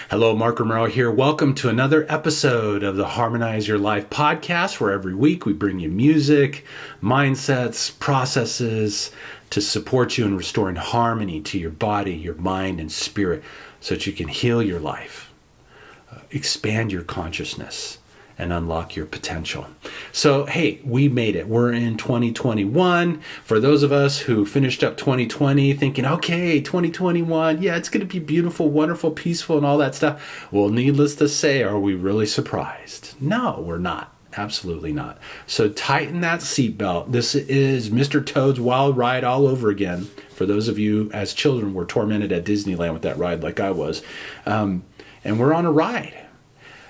Hello, Mark Romero here. Welcome to another episode of the Harmonize Your Life podcast, where every week we bring you music, mindsets, processes to support you in restoring harmony to your body, your mind, and spirit so that you can heal your life, expand your consciousness, and unlock your potential. So, hey, we made it. We're in 2021. For those of us who finished up 2020 thinking, okay, 2021, yeah, it's going to be beautiful, wonderful, peaceful, and all that stuff. Well, needless to say, are we really surprised? No, we're not. Absolutely not. So tighten that seatbelt. This is Mr. Toad's Wild Ride all over again. For those of you as children were tormented at Disneyland with that ride like I was. And we're on a ride.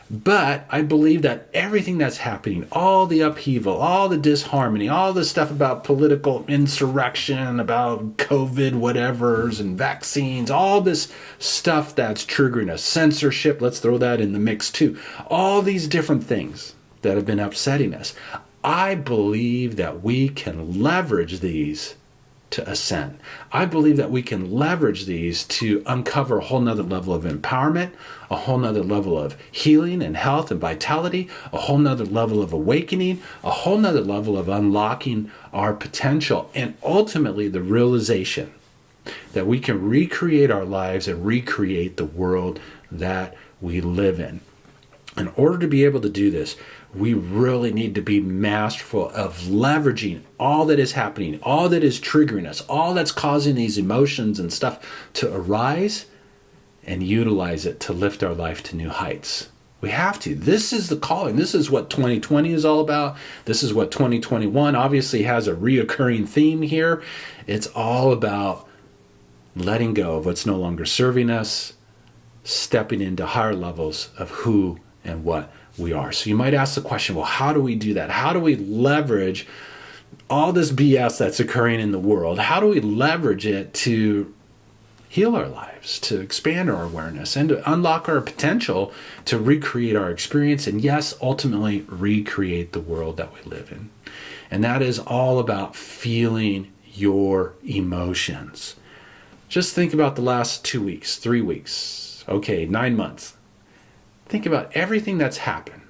But I believe that everything that's happening, all the upheaval, all the disharmony, all the stuff about political insurrection, about COVID whatevers and vaccines, all this stuff that's triggering us, censorship, let's throw that in the mix too. All these different things that have been upsetting us. I believe that we can leverage these to ascend. I believe that we can leverage these to uncover a whole nother level of empowerment, a whole nother level of healing and health and vitality, a whole nother level of awakening, a whole nother level of unlocking our potential, and ultimately the realization that we can recreate our lives and recreate the world that we live in. In order to be able to do this, we really need to be masterful of leveraging all that is happening, all that is triggering us, all that's causing these emotions and stuff to arise and utilize it to lift our life to new heights. We have to. This is the calling. This is what 2020 is all about. This is what 2021 obviously has a reoccurring theme here. It's all about letting go of what's no longer serving us, stepping into higher levels of who and what we are. So you might ask the question, well, how do we do that? How do we leverage all this BS that's occurring in the world? How do we leverage it to heal our lives, to expand our awareness, and to unlock our potential to recreate our experience, and yes, ultimately recreate the world that we live in? And that is all about feeling your emotions. Just think about the last 2 weeks, 3 weeks, 9 months. Think about everything that's happened.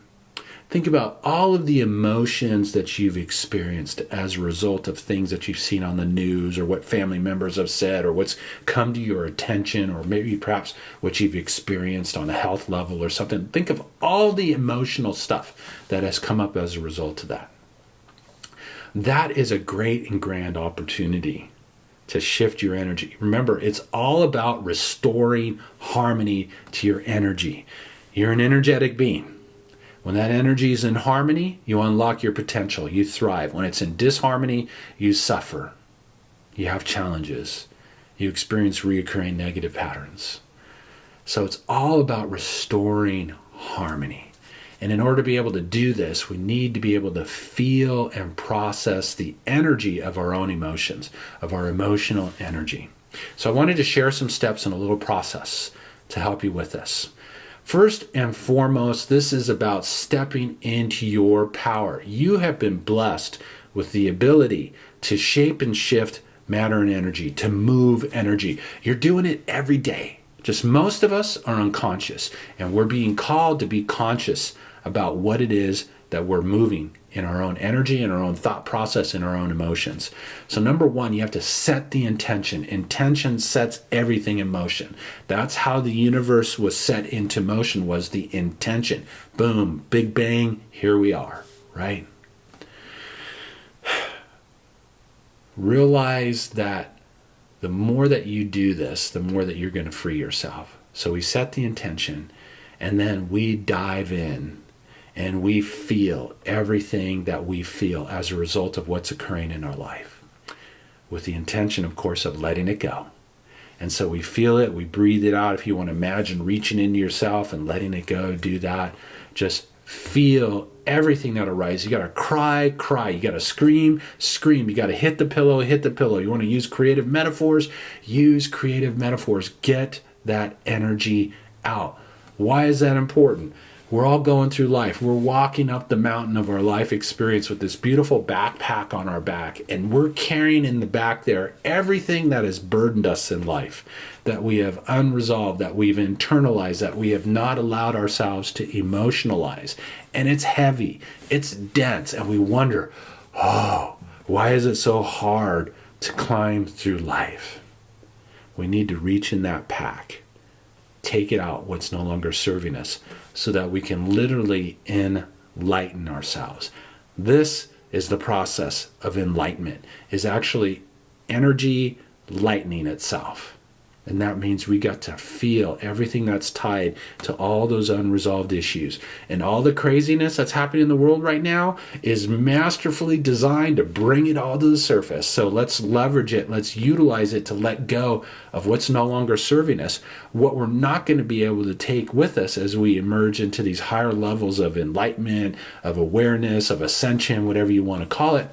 Think about all of the emotions that you've experienced as a result of things that you've seen on the news, or what family members have said, or what's come to your attention, or maybe perhaps what you've experienced on a health level or something. Think of all the emotional stuff that has come up as a result of that. That is a great and grand opportunity to shift your energy. Remember, it's all about restoring harmony to your energy. You're an energetic being. When that energy is in harmony, you unlock your potential. You thrive. When it's in disharmony, you suffer. You have challenges. You experience reoccurring negative patterns. So it's all about restoring harmony. And in order to be able to do this, we need to be able to feel and process the energy of our own emotions, of our emotional energy. So I wanted to share some steps and a little process to help you with this. First and foremost, this is about stepping into your power. You have been blessed with the ability to shape and shift matter and energy, to move energy. You're doing it every day. Just most of us are unconscious, and we're being called to be conscious about what it is that we're moving in our own energy, in our own thought process, in our own emotions. So number one, you have to set the intention. Intention sets everything in motion. That's how the universe was set into motion, was the intention. Boom, big bang, here we are, right? Realize that the more that you do this, the more that you're going to free yourself. So we set the intention, and then we dive in. And we feel everything that we feel as a result of what's occurring in our life, with the intention, of course, of letting it go. And so we feel it, we breathe it out. If you want to imagine reaching into yourself and letting it go, do that. Just feel everything that arises. You got to cry. You got to scream. You got to hit the pillow. You want to use creative metaphors. Get that energy out. Why is that important? We're all going through life. We're walking up the mountain of our life experience with this beautiful backpack on our back, and we're carrying in the back there everything that has burdened us in life, that we have unresolved, that we've internalized, that we have not allowed ourselves to emotionalize. And it's heavy, it's dense, and we wonder, oh, why is it so hard to climb through life? We need to reach in that pack, take it out, what's no longer serving us, so that we can literally enlighten ourselves. This is the process of enlightenment, is actually energy lightening itself. And that means we got to feel everything that's tied to all those unresolved issues. And all the craziness that's happening in the world right now is masterfully designed to bring it all to the surface. So let's leverage it. Let's utilize it to let go of what's no longer serving us. What we're not going to be able to take with us as we emerge into these higher levels of enlightenment, of awareness, of ascension, whatever you want to call it.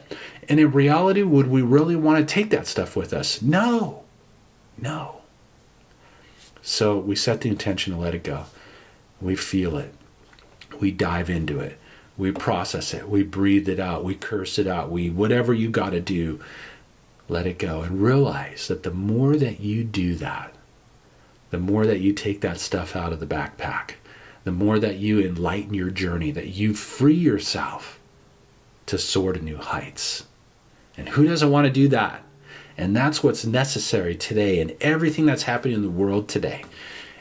And in reality, would we really want to take that stuff with us? No. So we set the intention to let it go. We feel it. We dive into it. We process it. We breathe it out. We curse it out. Whatever you got to do, let it go. And realize that the more that you do that, the more that you take that stuff out of the backpack, the more that you enlighten your journey, that you free yourself to soar to new heights. And who doesn't want to do that? And that's what's necessary today and everything that's happening in the world today.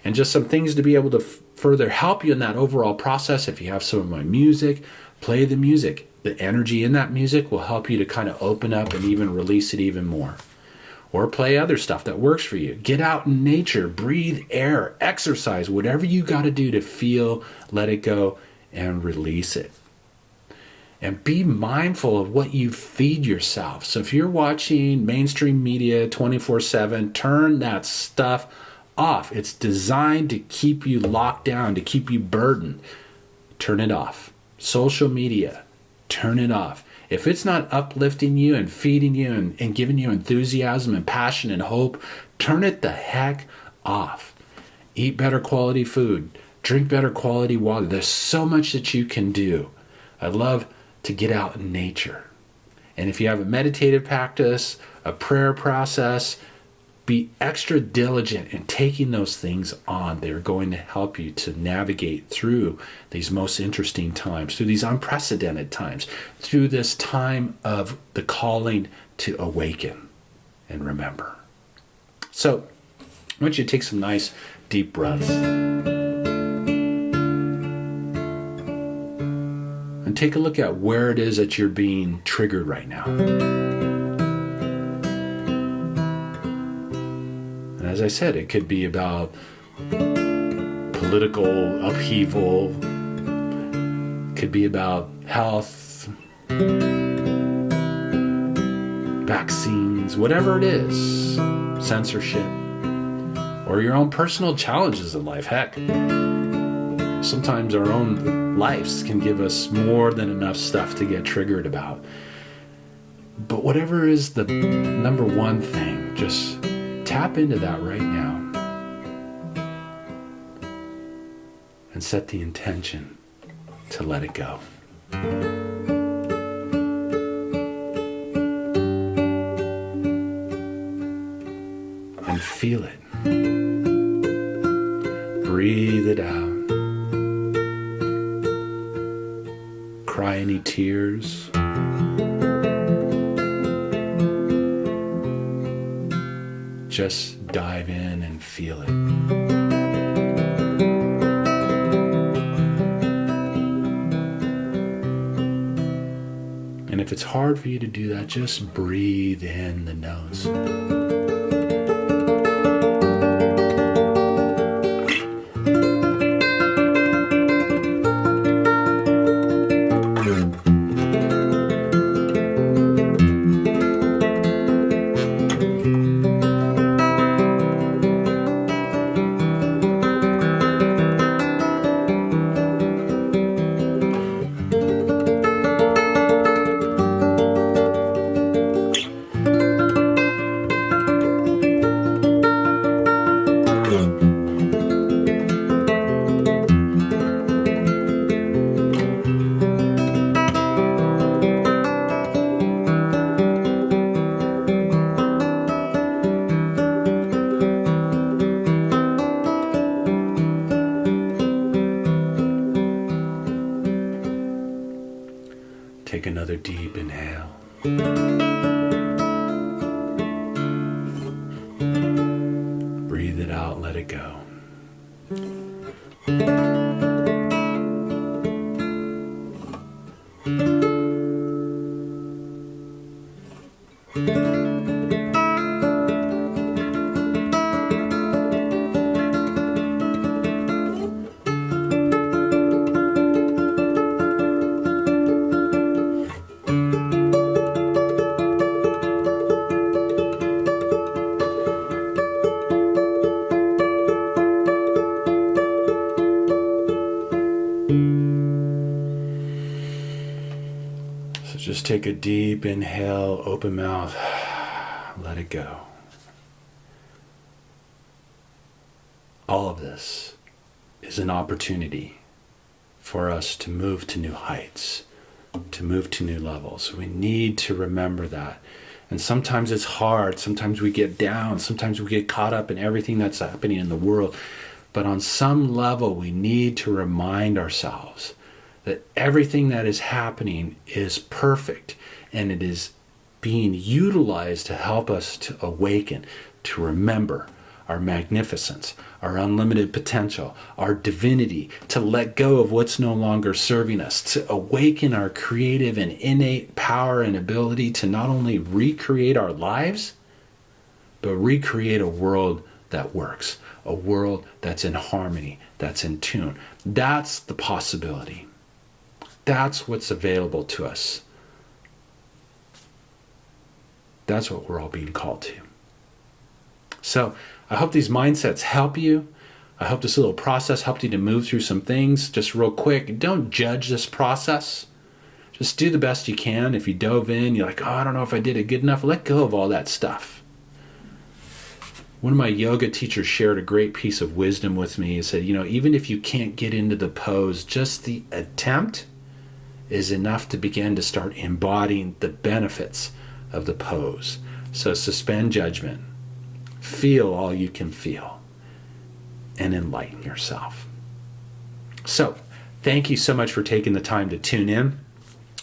And just some things to be able to further help you in that overall process. If you have some of my music, play the music. The energy in that music will help you to kind of open up and even release it even more. Or play other stuff that works for you. Get out in nature, breathe air, exercise, whatever you got to do to feel, let it go, and release it. And be mindful of what you feed yourself. So if you're watching mainstream media 24/7, turn that stuff off. It's designed to keep you locked down, to keep you burdened. Turn it off. Social media, turn it off. If it's not uplifting you and feeding you and giving you enthusiasm and passion and hope, turn it the heck off. Eat better quality food. Drink better quality water. There's so much that you can do. I love to get out in nature. And if you have a meditative practice, a prayer process, be extra diligent in taking those things on. They're going to help you to navigate through these most interesting times, through these unprecedented times, through this time of the calling to awaken and remember. So I want you to take some nice deep breaths. And take a look at where it is that you're being triggered right now. And as I said, it could be about political upheaval. It could be about health, vaccines, whatever it is, censorship, or your own personal challenges in life. Heck, sometimes our own lives can give us more than enough stuff to get triggered about. But whatever is the number one thing, just tap into that right now and set the intention to let it go. And feel it. Breathe it out. Cry any tears. Just dive in and feel it. And if it's hard for you to do that, just breathe in the nose. deep inhale. Breathe it out, let it go. So just take a deep inhale, open mouth, let it go. All of this is an opportunity for us to move to new heights, to move to new levels. We need to remember that. And sometimes it's hard. Sometimes we get down. Sometimes we get caught up in everything that's happening in the world. But on some level, we need to remind ourselves that everything that is happening is perfect, and it is being utilized to help us to awaken, to remember our magnificence, our unlimited potential, our divinity, to let go of what's no longer serving us, to awaken our creative and innate power and ability to not only recreate our lives, but recreate a world that works, a world that's in harmony, that's in tune. That's the possibility. That's what's available to us. That's what we're all being called to. So I hope these mindsets help you. I hope this little process helped you to move through some things. Just real quick, don't judge this process. Just do the best you can. If you dove in, you're like, oh, I don't know if I did it good enough. Let go of all that stuff. One of my yoga teachers shared a great piece of wisdom with me. He said, even if you can't get into the pose, just the attempt is enough to begin to start embodying the benefits of the pose. So suspend judgment, feel all you can feel, and enlighten yourself. So thank you so much for taking the time to tune in.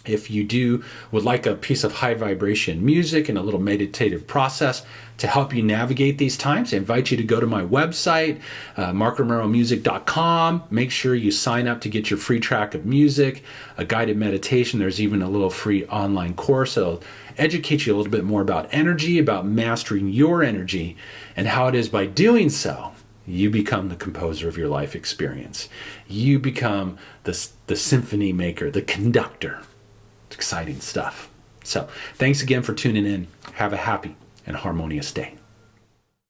If you would like a piece of high vibration music and a little meditative process to help you navigate these times, I invite you to go to my website, markromeromusic.com. Make sure you sign up to get your free track of music, a guided meditation. There's even a little free online course that'll educate you a little bit more about energy, about mastering your energy, and how it is by doing so, you become the composer of your life experience. You become the symphony maker, the conductor. It's exciting stuff. So thanks again for tuning in. Have a happy and harmonious day.